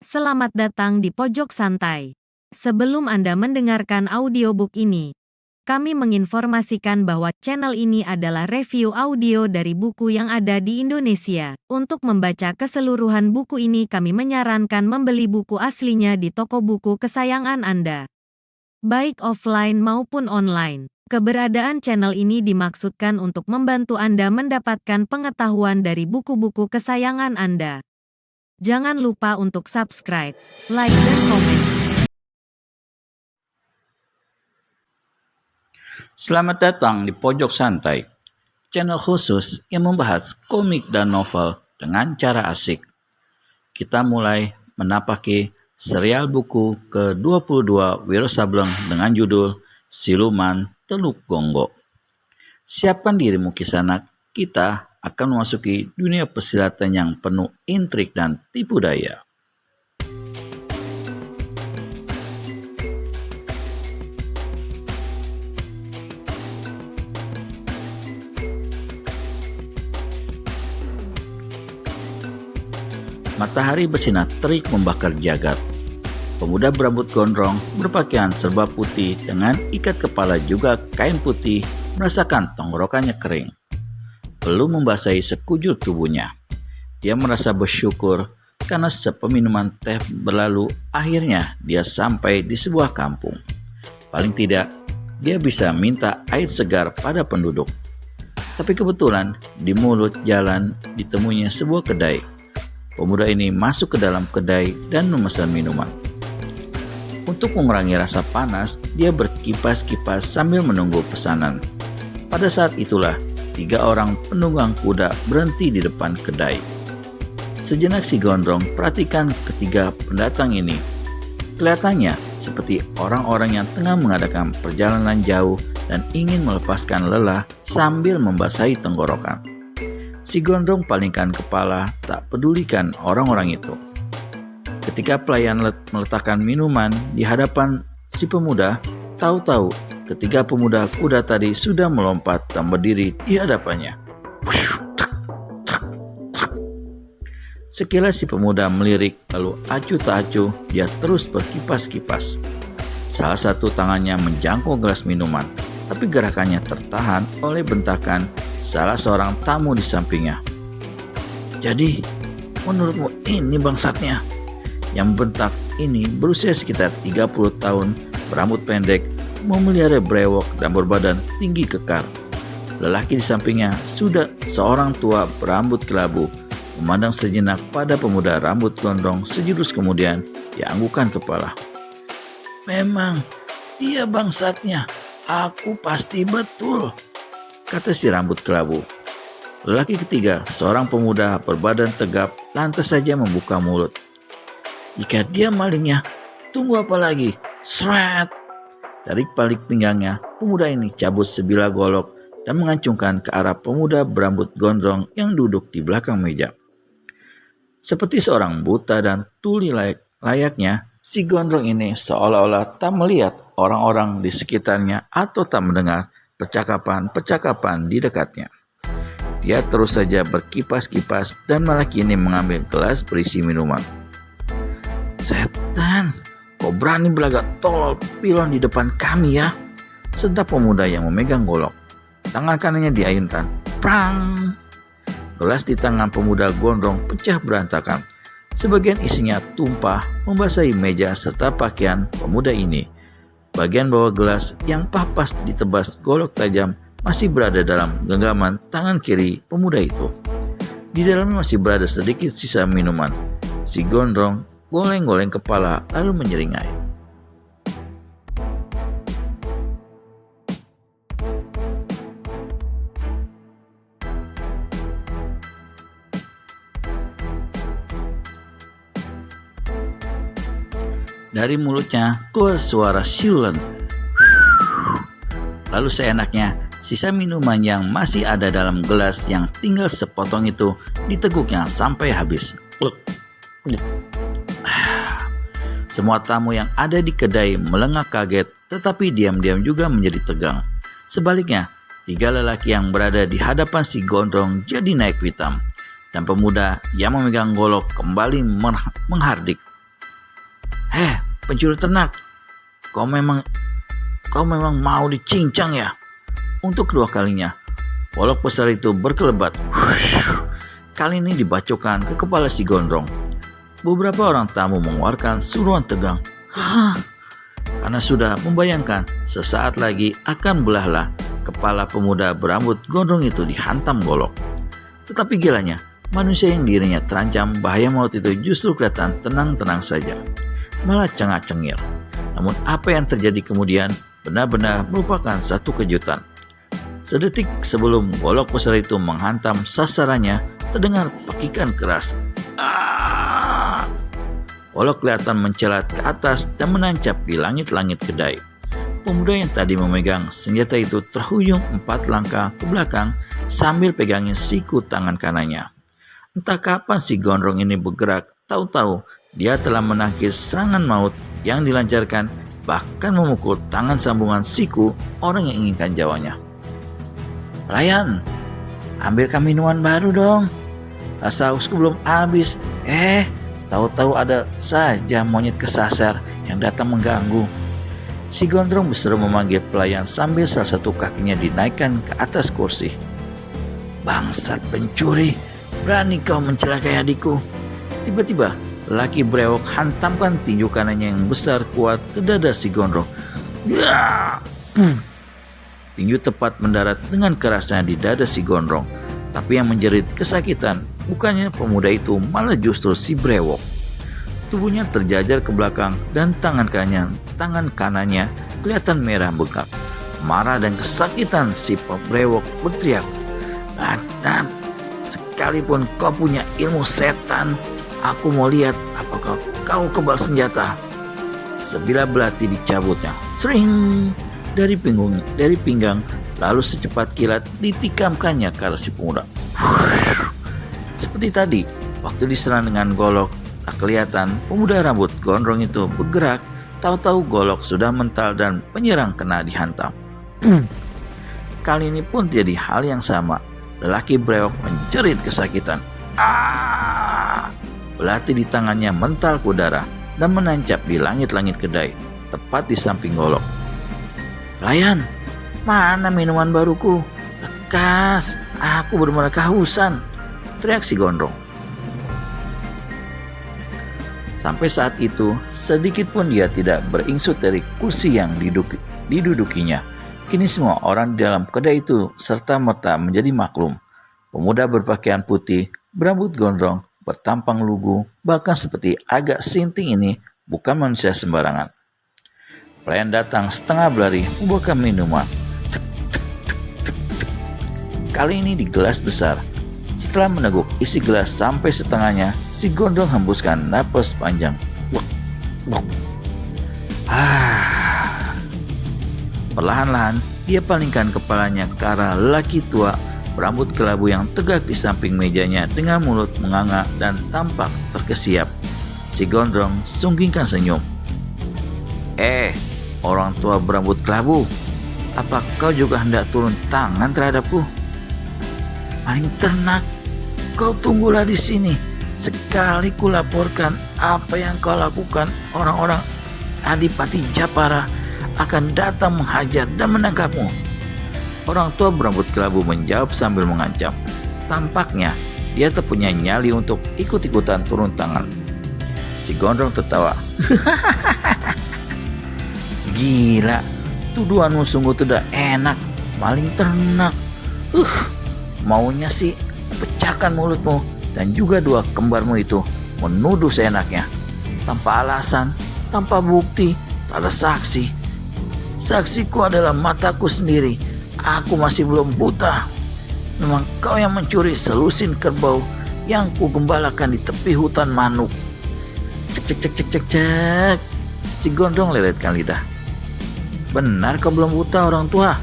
Selamat datang di Pojok Santai. Sebelum Anda mendengarkan audiobook ini, kami menginformasikan bahwa channel ini adalah review audio dari buku yang ada di Indonesia. Untuk membaca keseluruhan buku ini, kami menyarankan membeli buku aslinya di toko buku kesayangan Anda, baik offline maupun online. Keberadaan channel ini dimaksudkan untuk membantu Anda mendapatkan pengetahuan dari buku-buku kesayangan Anda. Jangan lupa untuk subscribe, like, dan komen. Selamat datang di Pojok Santai, channel khusus yang membahas komik dan novel dengan cara asik. Kita mulai menapaki serial buku ke-22 Wiro Sableng dengan judul Siluman Teluk Gonggok. Siapkan dirimu kisanak, kita akan memasuki dunia persilatan yang penuh intrik dan tipu daya. Matahari bersinar terik membakar jagat. Pemuda berambut gondrong, berpakaian serba putih dengan ikat kepala juga kain putih, merasakan tenggorokannya kering, belum membasahi sekujur tubuhnya. Dia merasa bersyukur karena sepeminuman teh berlalu, akhirnya dia sampai di sebuah kampung. Paling tidak, dia bisa minta air segar pada penduduk. Tapi kebetulan di mulut jalan ditemuinya sebuah kedai. Pemuda ini masuk ke dalam kedai dan memesan minuman. Untuk mengurangi rasa panas, dia berkipas-kipas sambil menunggu pesanan. Pada saat itulah 3 orang penunggang kuda berhenti di depan kedai. Sejenak si gondrong perhatikan ketiga pendatang ini. Kelihatannya seperti orang-orang yang tengah mengadakan perjalanan jauh dan ingin melepaskan lelah sambil membasahi tenggorokan. Si gondrong palingkan kepala, tak pedulikan orang-orang itu. Ketika pelayan meletakkan minuman di hadapan si pemuda, tahu-tahu ketiga pemuda kuda tadi sudah melompat dan berdiri di hadapannya. Sekilas si pemuda melirik, lalu acuh tak acuh dia terus berkipas-kipas. Salah satu tangannya menjangkau gelas minuman, tapi gerakannya tertahan oleh bentakan salah seorang tamu di sampingnya. "Jadi, menurutmu ini bangsatnya?" Yang bentak ini berusia sekitar 30 tahun, berambut pendek, memelihara brewok dan berbadan tinggi kekar. Lelaki di sampingnya sudah seorang tua berambut kelabu, memandang sejenak pada pemuda rambut gondrong, sejurus kemudian dia anggukan kepala. "Memang dia bangsatnya, aku pasti betul," kata si rambut kelabu. Lelaki ketiga, seorang pemuda berbadan tegap, lantas saja membuka mulut. "Jika dia malingnya, tunggu apa lagi? Sret!" Dari balik pinggangnya, pemuda ini cabut sebilah golok dan mengancungkan ke arah pemuda berambut gondrong yang duduk di belakang meja. Seperti seorang buta dan tuli layaknya, si gondrong ini seolah-olah tak melihat orang-orang di sekitarnya atau tak mendengar percakapan-percakapan di dekatnya. Dia terus saja berkipas-kipas dan malah kini mengambil gelas berisi minuman. "Setan, kau berani belagak tolol pilon di depan kami ya?" Sentak pemuda yang memegang golok. Tangan kanannya diayunkan. Prang! Gelas di tangan pemuda gondrong pecah berantakan. Sebagian isinya tumpah membasahi meja serta pakaian pemuda ini. Bagian bawah gelas yang papas ditebas golok tajam masih berada dalam genggaman tangan kiri pemuda itu. Di dalamnya masih berada sedikit sisa minuman. Si gondrong goleng-goleng kepala lalu menyeringai. Dari mulutnya keluar suara siulan. Lalu seenaknya sisa minuman yang masih ada dalam gelas yang tinggal sepotong itu diteguknya sampai habis. Semua tamu yang ada di kedai melengak kaget, tetapi diam-diam juga menjadi tegang. Sebaliknya, 3 lelaki yang berada di hadapan si gondrong jadi naik pitam, dan pemuda yang memegang golok kembali menghardik. Heh, pencuri ternak, kau memang mau dicincang ya? Untuk kedua kalinya, golok besar itu berkelebat. Kali ini dibacokan ke kepala si gondrong. Beberapa orang tamu mengeluarkan seruan tegang. Karena sudah membayangkan sesaat lagi akan belahlah kepala pemuda berambut gondrong itu dihantam golok. Tetapi gilanya, manusia yang dirinya terancam bahaya maut itu justru kelihatan tenang-tenang saja, malah cengak-cengir. Namun apa yang terjadi kemudian benar-benar merupakan satu kejutan. Sedetik sebelum golok besar itu menghantam sasarannya, terdengar pekikan keras. Golok kelihatan mencelat ke atas dan menancap di langit-langit kedai. Pemuda yang tadi memegang senjata itu terhuyung 4 langkah ke belakang sambil pegangin siku tangan kanannya. Entah kapan si gondrong ini bergerak, tahu-tahu dia telah menangkis serangan maut yang dilancarkan, bahkan memukul tangan sambungan siku orang yang inginkan jawanya. "Pelayan, ambilkan minuman baru dong. Rasa hausku belum habis." Tahu-tahu ada saja monyet kesasar yang datang mengganggu. Si gondrong berseru memanggil pelayan sambil salah satu kakinya dinaikkan ke atas kursi. "Bangsat pencuri, berani kau mencelakai adikku." Tiba-tiba, laki brewok hantamkan tinju kanannya yang besar kuat ke dada si gondrong. Tinju tepat mendarat dengan kerasnya di dada si gondrong. Tapi yang menjerit kesakitan bukannya pemuda itu, malah justru si brewok. Tubuhnya terjajar ke belakang dan tangan kanannya kelihatan merah bengkak. Marah dan kesakitan si brewok berteriak, "Natap, sekalipun kau punya ilmu setan, aku mau lihat apakah kau kebal senjata." Sebilah belati dicabutnya, sering dari pinggang, lalu secepat kilat ditikamkannya ke arah si pemuda. Seperti tadi, waktu diserang dengan golok, tak kelihatan pemuda rambut gondrong itu bergerak. Tahu-tahu golok sudah mental dan penyerang kena dihantam. Kali ini pun terjadi hal yang sama. Lelaki brewok menjerit kesakitan. Belati di tangannya mental ke udara dan menancap di langit-langit kedai, tepat di samping golok. "Pelayan, mana minuman baruku? Lekas, aku benar-benar kehausan," teriak si gondrong. Sampai saat itu, sedikit pun dia tidak beringsut dari kursi yang didudukinya. Kini semua orang di dalam kedai itu serta-merta menjadi maklum. Pemuda berpakaian putih, berambut gondrong, bertampang lugu, bahkan seperti agak sinting ini bukan manusia sembarangan. Pelayan datang setengah berlari membawakan minuman. Kali ini di gelas besar. Setelah meneguk isi gelas sampai setengahnya, si gondrong hembuskan napas panjang. Perlahan-lahan dia palingkan kepalanya ke arah lelaki tua berambut kelabu yang tegak di samping mejanya dengan mulut menganga dan tampak terkesiap. Si gondrong sunggingkan senyum. Orang tua berambut kelabu, apa kau juga hendak turun tangan terhadapku? Maling ternak, kau tunggulah di sini. Sekali kulaporkan apa yang kau lakukan, orang-orang Adipati Japara akan datang menghajar dan menangkapmu. Orang tua berambut kelabu menjawab sambil mengancam. Tampaknya dia terpunya nyali untuk ikut-ikutan turun tangan. Si gondrong tertawa. "Gila, tuduhanmu sungguh tidak enak, maling ternak. Maunya sih pecahkan mulutmu dan juga 2 kembarmu itu menuduh seenaknya. Tanpa alasan, tanpa bukti, tak ada saksi. Saksiku adalah mataku sendiri. Aku masih belum buta. Memang kau yang mencuri selusin kerbau yang kugembalakan di tepi hutan manuk." Cek. Si gondrong lelitkan lidah. "Benar kau belum buta orang tua,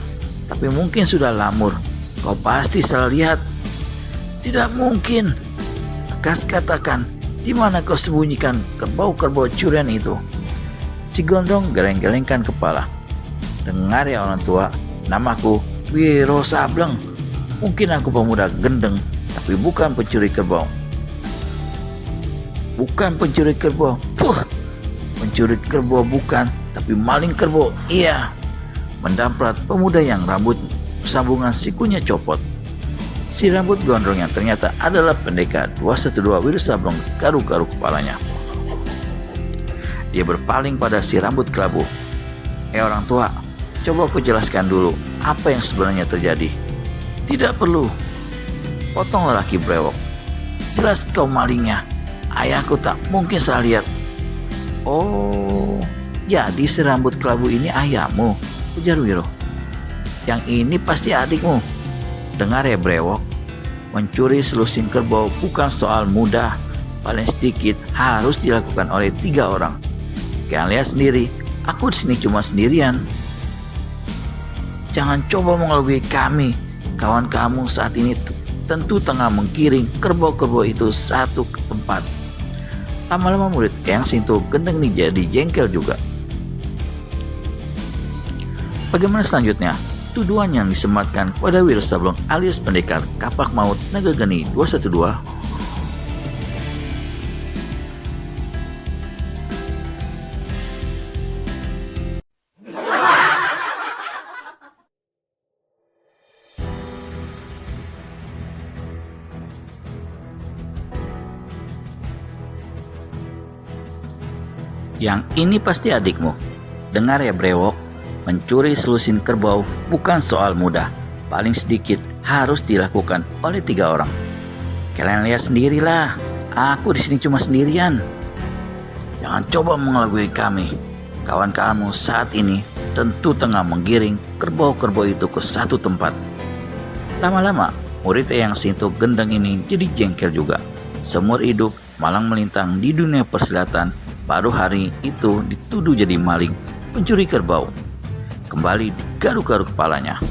tapi mungkin sudah lamur. Kau pasti salah lihat." "Tidak mungkin. Lekas katakan, di mana kau sembunyikan kerbau-kerbau curian itu?" Si gondrong geleng-gelengkan kepala. "Dengar ya orang tua, namaku Wiro Sableng. Mungkin aku pemuda gendeng, tapi bukan pencuri kerbau." "Bukan pencuri kerbau? Pencuri kerbau bukan, tapi maling kerbau, iya. Mendamprat pemuda yang rambut sambungan sikunya copot. Si rambut gondrong yang ternyata adalah pendekar 212 Wiro Sableng garuk-garuk kepalanya. Dia berpaling pada si rambut kelabu. Orang tua, coba aku jelaskan dulu apa yang sebenarnya terjadi. Tidak perlu, potong lelaki brewok. Jelas kau malingnya. Ayahku tak mungkin salah lihat. Oh, jadi si rambut kelabu ini ayahmu, ujar Wiro. Yang ini pasti adikmu. Dengar ya brewok, mencuri selusin kerbau bukan soal mudah. Paling sedikit harus dilakukan oleh 3 orang. Kalian lihat sendiri, aku di sini cuma sendirian. Jangan coba mengelabui kami. Kawan kamu saat ini tentu tengah menggiring kerbau-kerbau itu satu ke tempat. Lama-lama murid Eyang Sinto Gendeng ini jadi jengkel juga. Bagaimana selanjutnya? Tuduhan yang disematkan kepada Wiro Sableng alias pendekar kapak maut Naga Geni 212. Yang ini pasti adikmu. Dengar ya brewok, mencuri selusin kerbau bukan soal mudah. Paling sedikit harus dilakukan oleh 3 orang. Kalian lihat sendirilah, aku di sini cuma sendirian. Jangan coba mengelabui kami. Kawan kamu saat ini tentu tengah menggiring kerbau-kerbau itu ke satu tempat. Lama-lama, murid Eyang Sinto Gendeng ini jadi jengkel juga. Seumur hidup malang melintang di dunia persilatan, baru hari itu dituduh jadi maling, pencuri kerbau. Kembali digaruk-garuk kepalanya.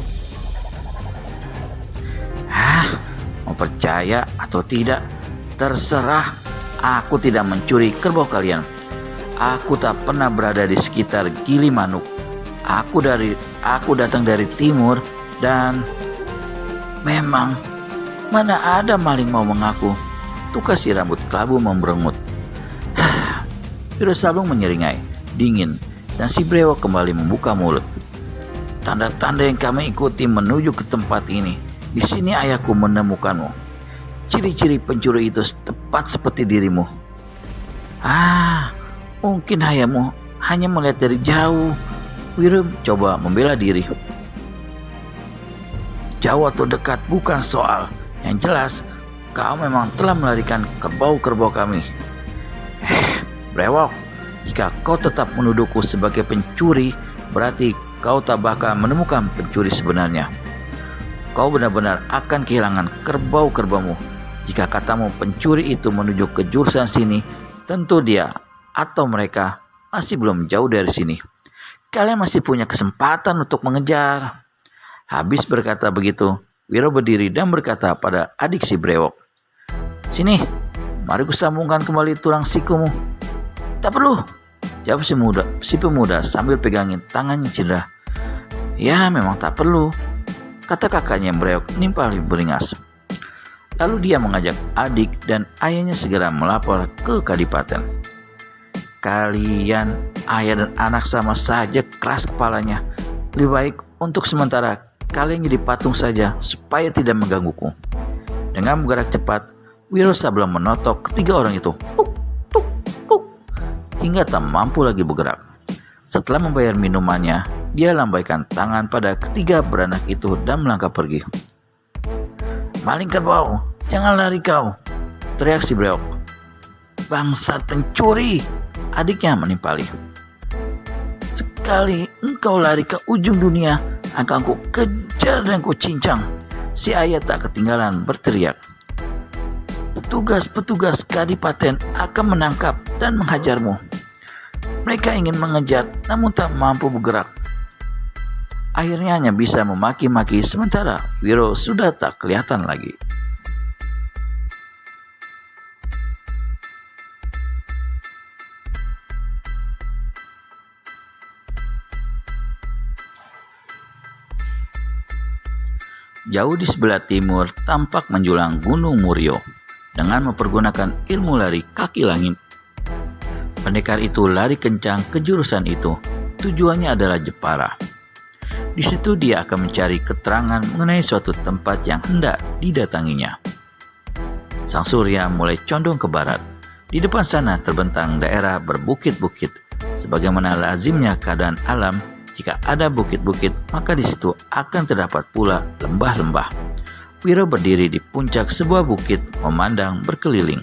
Mau percaya atau tidak, terserah. Aku tidak mencuri kerbau kalian. Aku tak pernah berada di sekitar Gilimanuk. Aku datang dari timur dan memang mana ada maling mau mengaku. Tukas si rambut kelabu memberengut. Wiro Sableng menyeringai, dingin, dan si brewok kembali membuka mulut. Tanda-tanda yang kami ikuti menuju ke tempat ini. Di sini ayahku menemukanmu. Ciri-ciri pencuri itu tepat seperti dirimu. Mungkin ayahmu hanya melihat dari jauh. Wiro coba membela diri. Jauh atau dekat bukan soal. Yang jelas, kau memang telah melarikan kerbau-kerbau kami. Brewok, jika kau tetap menuduhku sebagai pencuri, berarti kau tak bakal menemukan pencuri sebenarnya. Kau benar-benar akan kehilangan kerbau-kerbaumu. Jika katamu pencuri itu menuju ke jurusan sini, tentu dia atau mereka masih belum jauh dari sini. Kalian masih punya kesempatan untuk mengejar. Habis berkata begitu, Wiro berdiri dan berkata pada adik si brewok, "Sini, mari kusambungkan kembali tulang sikumu." "Tak perlu," jawab si pemuda sambil pegangin tangannya cedera. "Ya memang tak perlu," kata kakaknya brewok nimpali beringas. Lalu dia mengajak adik dan ayahnya segera melapor ke Kadipaten. Kalian, ayah dan anak sama saja keras kepalanya. Lebih baik untuk sementara kalian jadi patung saja supaya tidak menggangguku. Dengan bergerak cepat, Wiro Sableng menotok ketiga orang itu. Hingga tak mampu lagi bergerak. Setelah membayar minumannya, dia lambaikan tangan pada ketiga beranak itu dan melangkah pergi. "Maling kerbau, jangan lari kau!" teriak si brewok. "Bangsat pencuri!" adiknya menimpali. "Sekali engkau lari ke ujung dunia, akan ku kejar dan ku cincang." Si ayah tak ketinggalan berteriak. "Petugas-petugas Kadipaten akan menangkap dan menghajarmu. Mereka ingin mengejar namun tak mampu bergerak." Akhirnya hanya bisa memaki-maki sementara Wiro sudah tak kelihatan lagi. Jauh di sebelah timur tampak menjulang Gunung Murio dengan mempergunakan ilmu lari kaki langit. Pendekar itu lari kencang ke jurusan itu. Tujuannya adalah Jepara. Di situ dia akan mencari keterangan mengenai suatu tempat yang hendak didatanginya. Sang surya mulai condong ke barat. Di depan sana terbentang daerah berbukit-bukit. Sebagaimana lazimnya keadaan alam, jika ada bukit-bukit, maka di situ akan terdapat pula lembah-lembah. Wiro berdiri di puncak sebuah bukit memandang berkeliling.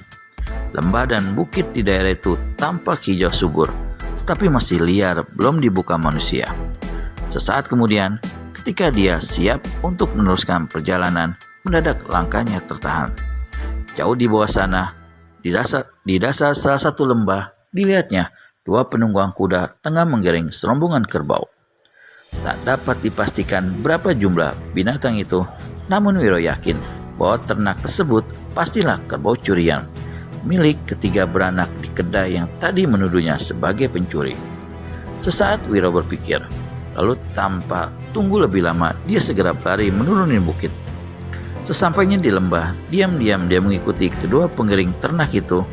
Lembah dan bukit di daerah itu tampak hijau subur, tetapi masih liar, belum dibuka manusia. Sesaat kemudian, ketika dia siap untuk meneruskan perjalanan, mendadak langkahnya tertahan. Jauh di bawah sana, di dasar salah satu lembah, dilihatnya 2 penunggang kuda tengah menggiring serombongan kerbau. Tak dapat dipastikan berapa jumlah binatang itu, namun Wiro yakin bahwa ternak tersebut pastilah kerbau curian, milik ketiga beranak di kedai yang tadi menuduhnya sebagai pencuri. Sesaat Wiro berpikir, lalu tanpa tunggu lebih lama, dia segera berlari menuruni bukit. Sesampainya di lembah, diam-diam dia mengikuti kedua pengiring ternak itu.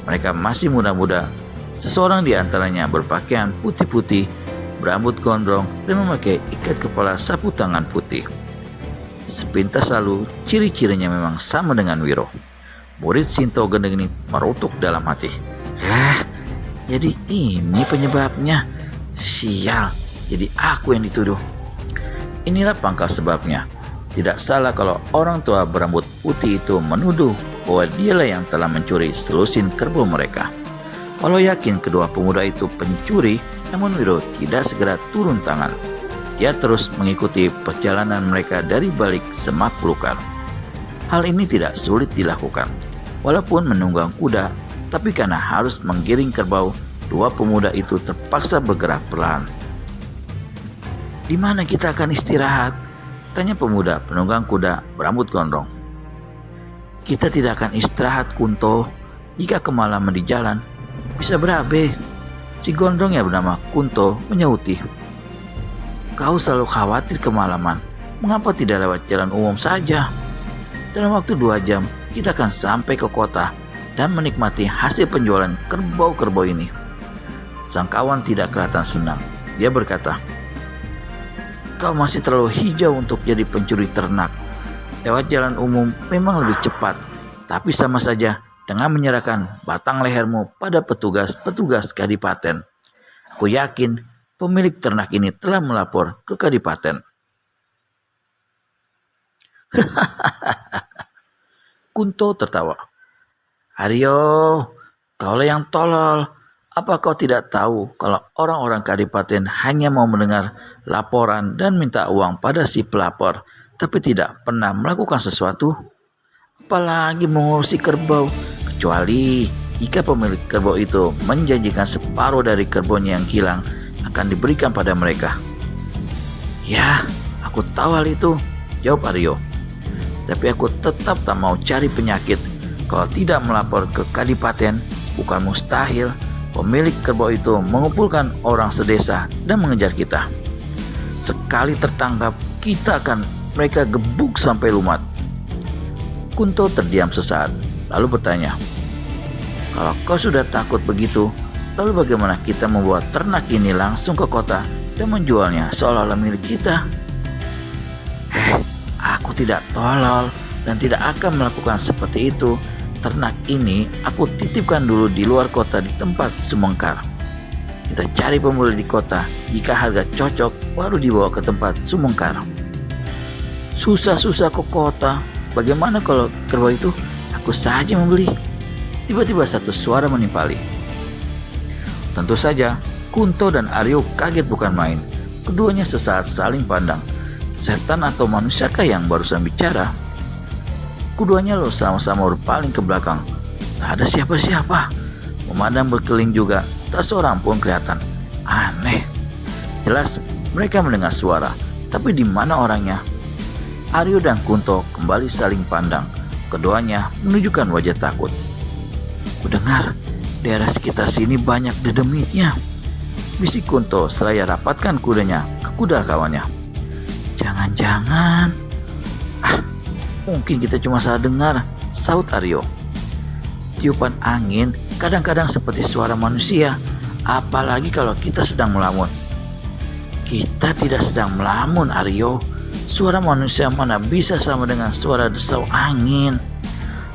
Mereka masih muda-muda. Seseorang di antaranya berpakaian putih-putih, berambut gondrong, dan memakai ikat kepala sapu tangan putih. Sepintas lalu, ciri-cirinya memang sama dengan Wiro. Murid Shinto gendeng ini merutuk dalam hati. Jadi ini penyebabnya. Sial, jadi aku yang dituduh. Inilah pangkal sebabnya. Tidak salah kalau orang tua berambut putih itu menuduh bahwa dialah yang telah mencuri selusin kerbau mereka. Walau yakin kedua pemuda itu pencuri, namun Wiro tidak segera turun tangan. Dia terus mengikuti perjalanan mereka dari balik semak belukar. Hal ini tidak sulit dilakukan. Walaupun menunggang kuda, tapi karena harus menggiring kerbau, 2 pemuda itu terpaksa bergerak perlahan. "Di mana kita akan istirahat?" tanya pemuda penunggang kuda berambut gondrong. "Kita tidak akan istirahat, Kunto. Jika kemalaman di jalan, bisa berabe." Si gondrong yang bernama Kunto menyauti. "Kau selalu khawatir kemalaman. Mengapa tidak lewat jalan umum saja? Dalam waktu 2 jam, kita akan sampai ke kota dan menikmati hasil penjualan kerbau-kerbau ini." Sang kawan tidak kelihatan senang. Dia berkata, "Kau masih terlalu hijau untuk jadi pencuri ternak. Lewat jalan umum memang lebih cepat, tapi sama saja dengan menyerahkan batang lehermu pada petugas kadipaten. Aku yakin pemilik ternak ini telah melapor ke kadipaten." Kunto tertawa. "Aryo, kaulah yang tolol. Apa kau tidak tahu kalau orang-orang kadipaten hanya mau mendengar laporan dan minta uang pada si pelapor, tapi tidak pernah melakukan sesuatu? Apalagi mengurusi kerbau, kecuali jika pemilik kerbau itu menjanjikan separuh dari kerbaunya yang hilang akan diberikan pada mereka." "Ya, aku tahu hal itu," jawab Aryo. "Tapi aku tetap tak mau cari penyakit. Kalau tidak melapor ke kadipaten, bukan mustahil pemilik kerbau itu mengumpulkan orang sedesa dan mengejar kita. Sekali tertangkap, kita akan mereka gebuk sampai lumat." Kunto terdiam sesaat, lalu bertanya, "Kalau kau sudah takut begitu, lalu bagaimana kita membawa ternak ini langsung ke kota dan menjualnya seolah-olah milik kita?" Aku tidak tolol dan tidak akan melakukan seperti itu. Ternak ini aku titipkan dulu di luar kota di tempat Sumengkar. Kita cari pembeli di kota. Jika harga cocok, baru dibawa ke tempat Sumengkar." "Susah-susah ke kota. Bagaimana kalau kerbau itu aku saja membeli?" Tiba-tiba satu suara menimpali. Tentu saja, Kunto dan Aryo kaget bukan main. Keduanya sesaat saling pandang. Setan atau manusiakah yang barusan bicara? Keduanya lo sama-sama berpaling ke belakang. Tak ada siapa-siapa. Memandang berkeliling juga, tak seorang pun kelihatan. Aneh. Jelas mereka mendengar suara, tapi di mana orangnya? Aryo dan Kunto kembali saling pandang. Keduanya menunjukkan wajah takut. "Kudengar, daerah sekitar sini banyak dedemitnya," bisik Kunto seraya rapatkan kudanya ke kuda kawannya. "Jangan-jangan mungkin kita cuma salah dengar," saut Aryo. "Tiupan angin kadang-kadang seperti suara manusia, apalagi kalau kita sedang melamun. Kita tidak sedang melamun, Aryo. Suara manusia mana bisa sama dengan suara desau angin?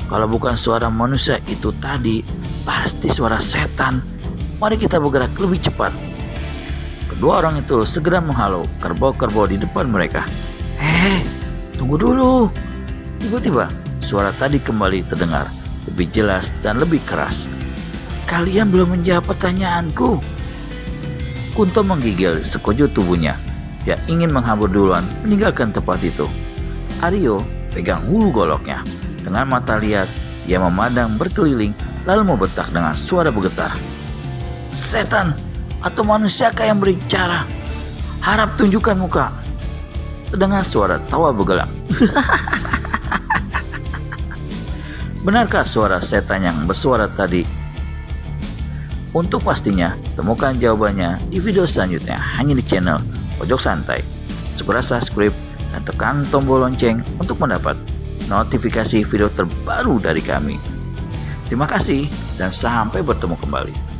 Kalau bukan suara manusia itu tadi, pasti suara setan. Mari kita bergerak lebih cepat. Kedua orang itu segera menghalau kerbau-kerbau di depan mereka. Tunggu dulu. Tiba-tiba suara tadi kembali terdengar, lebih jelas dan lebih keras. Kalian belum menjawab pertanyaanku. Kunto menggigil sekujur tubuhnya. Dia ingin menghambur duluan meninggalkan tempat itu. Aryo pegang hulu goloknya. Dengan mata lihat, dia memandang berkeliling lalu membetak dengan suara bergetar. Setan atau manusiakah yang berbicara? Harap tunjukkan muka. Terdengar suara tawa bergelak. Benarkah suara setan yang bersuara tadi? Untuk pastinya, temukan jawabannya di video selanjutnya hanya di channel Pojok Santai. Segera subscribe dan tekan tombol lonceng untuk mendapat notifikasi video terbaru dari kami. Terima kasih dan sampai bertemu kembali.